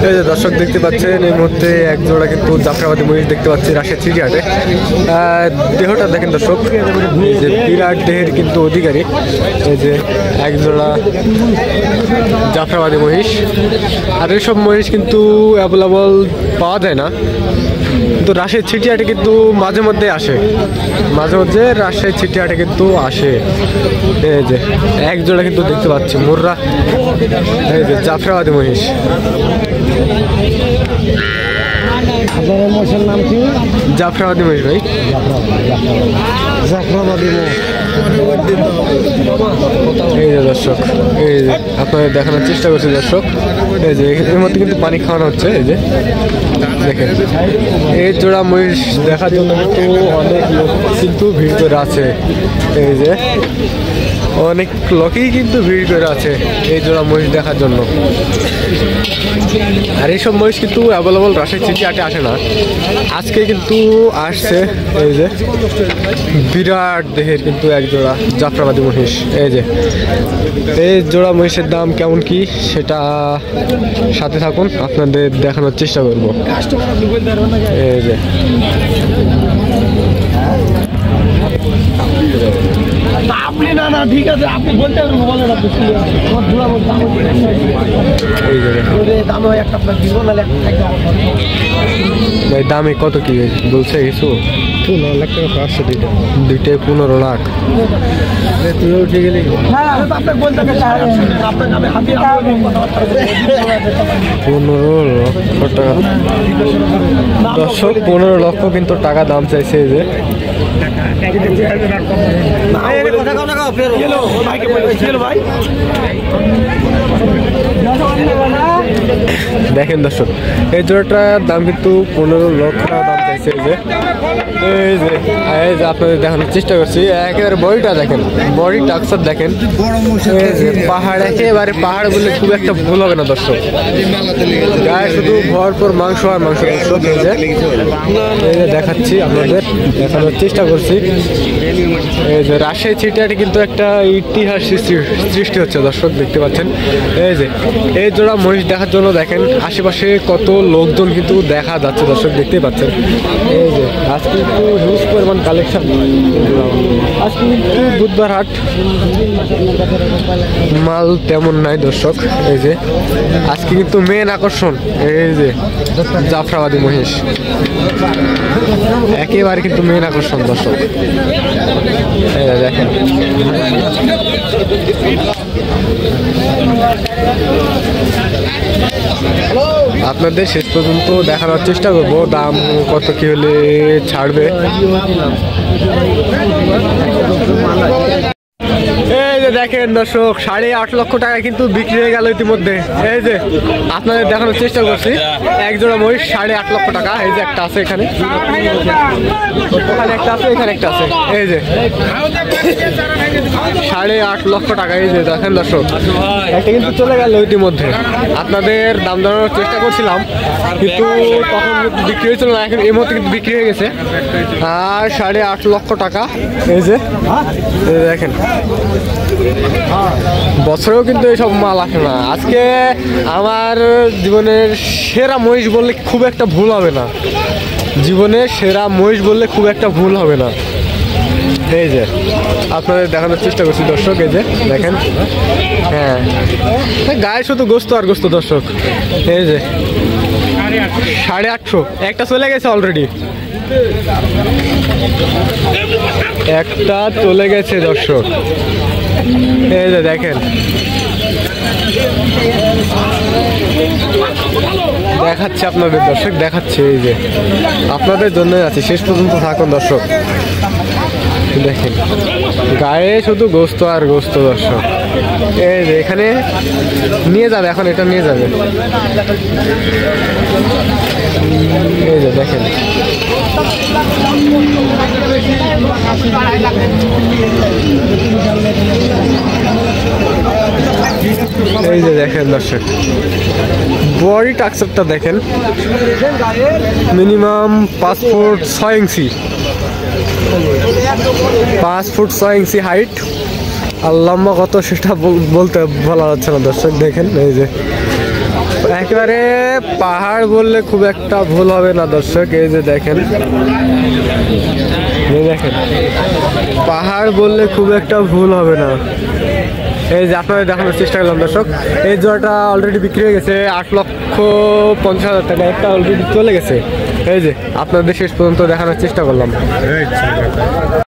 এই যে দর্শক দেখতে পাচ্ছেন এই মুহূর্তে এক জোড়া কিন্তু জাফরাবাদী মহিষ দেখতে পাচ্ছি রাজশাহী সিটিহাটে। দেহটা দেখেন দর্শক, এই যে বিরাট দেহের কিন্তু অধিকারী এই যে এক জোড়া জাফরাবাদী মহিষ। আর এইসব মহিষ কিন্তু অ্যাভেলেবল পাওয়া যায় না, কিন্তু রাজশাহী সিটিহাটে কিন্তু মাঝে মধ্যে আসে, মাঝে মধ্যে রাজশাহী সিটিহাটে কিন্তু আসে। এই যে এক জোড়া কিন্তু দেখতে পাচ্ছি মুর্রা, এই যে জাফরাবাদী মহিষ। মহিষের নাম কি? জাফরাবাদী মহিষ ভাই, জাফরাবাদী মহিষ। এই যে দর্শক, এই যে আপনাদের দেখানোর চেষ্টা করছি দর্শক, এই যে এর মধ্যে কিন্তু পানি খাওয়ানো হচ্ছে। এই যে দেখেন এই জোড়া মহিষ দেখার জন্য কিন্তু অনেক লোক কিন্তু ভিড় করে আছে। এই যে অনেক লোকই কিন্তু ভিড় করে আছে এই জোড়া মহিষ দেখার জন্য। আর এইসব মহিষ কিন্তু অ্যাভেলেবল রাজশাহী সিটিহাটে আসে না, আজকে কিন্তু আসছে। এই যে বিরাট দেহের কিন্তু এক জোড়া জাফরাবাদী মহিষ। এই যে এই জোড়া মহিষের দাম কেমন কি সেটা সাথে থাকুন, আপনাদের দেখানোর চেষ্টা করব। এই যে আপনি না না ঠিক আছে, আপনি বলতে পারবেন, বলেন আপনি দাম হয় একটা আপনার দিব না ভাই। দামে কত কি বলছে কিছু? 15 লাখ টাকা পাঁচশো দুইটাই 15 লাখ। তুইও উঠে গেলি? আপনার বলতে আপনার নামে হাতিয়ে 15 লক্ষ টাকা দর্শক, 15 লক্ষ কিন্তু টাকা দাম চাইছে। এই যে দেখেন দর্শক, এই জোড়াটার দাম কিন্তু 15 লক্ষ টাকা দাম চাইছে। এই যে এই যে আপনাদের দেখানোর চেষ্টা করছি, একেবারে বডিটা দেখেন, বডি টাক্সার দেখেন। পাহাড় একেবারে পাহাড় বললে খুব একটা ভুল হবে না দর্শক, গায়ে শুধু ভরপুর মাংস আর মাংস। দর্শক এই যে দেখাচ্ছি, আপনাদের দেখানোর চেষ্টা করছি। এই যে রাজশাহী সিটিহাটে কিন্তু একটা ইতিহাস সৃষ্টি হচ্ছে দর্শক, দেখতে পাচ্ছেন। এই যে এই জোড়া মহিষ দেখার জন্য দেখেন আশেপাশে কত লোকজন কিন্তু দেখা যাচ্ছে দর্শক, দেখতেই পাচ্ছেন। এই যে আজকে কিন্তু হিউজ পরিমাণ কালেকশন, আজকে কিন্তু বুধবার হাট, মাল তেমন নাই দর্শক। এই যে আজকে কিন্তু মেন আকর্ষণ এই যে জাফরাবাদী মহিষ, একেবারে কিন্তু মেন আকর্ষণ দর্শক। দেখেন আপনাদের শেষ পর্যন্ত দেখানোর চেষ্টা করবো দাম কত কি হলে ছাড়বে। এই যে দেখেন দর্শক, 8.5 লক্ষ টাকা কিন্তু বিক্রি হয়ে গেল ইতিমধ্যে। এই যে আপনাদের দেখানোর চেষ্টা করছি, এক জোড়া মহিষ 8.5 লক্ষ টাকা। এই যে একটা আছে এখানে, ওখানে একটা আছে, এখানে একটা আছে। এই যে 8.5 লক্ষ টাকা। এই যে দেখেন দর্শক, একটা কিন্তু চলে গেল ইতিমধ্যে। আপনাদের দাম জানানোর চেষ্টা করছিলাম কিন্তু তখন বিক্রি হয়েছিল না, এখন এই মুহূর্তে কিন্তু বিক্রি হয়ে গেছে। আর 8.5 লক্ষ টাকা। এই যে দেখেন, বছরেও কিন্তু এইসব মাল আসে না। আজকে আমার জীবনের সেরা মহিষ বললে খুব একটা ভুল হবে না, জীবনের সেরা মহিষ বললে খুব একটা ভুল হবে না। এই যে আপনাদের দেখানোর চেষ্টা করছি দর্শক, এই যে দেখেন, হ্যাঁ গায়ে শুধু গোস্ত আর গোস্ত দর্শক। এই যে 850, একটা চলে গেছে অলরেডি, একটা চলে গেছে দর্শক। এই যে দেখেন, দেখাচ্ছে আপনাদের দর্শক, দেখাচ্ছে। এই যে আপনাদের জন্য আছে, শেষ পর্যন্ত থাকুন দর্শক। দেখেন গায়ে শুধু গোস্ত আর গোস্ত দর্শক। এই যে এখানে নিয়ে যাবে, এখন এটা নিয়ে যাবে। এই যে দেখেন, এই যে দেখেন দর্শক, বডি টাক্সারটা দেখেন, মিনিমাম 5 ফুট 6 ইঞ্চি, 5 ফুট 6 ইঞ্চি হাইট। আর লম্বা কত সেটা বলা যাচ্ছে না দর্শক। দেখেন এই যে একেবারে পাহাড় বললে খুব একটা ভুল হবে না দর্শক। এই যে দেখেন, দেখেন পাহাড় বললে খুব একটা ভুল হবে না। এই যে আপনাদের দেখানোর চেষ্টা করলাম দর্শক, এই জোড়াটা অলরেডি বিক্রি হয়ে গেছে 8,50,000 টাকা, একটা অলরেডি চলে গেছে। এই যে আপনাদের শেষ পর্যন্ত দেখানোর চেষ্টা করলাম।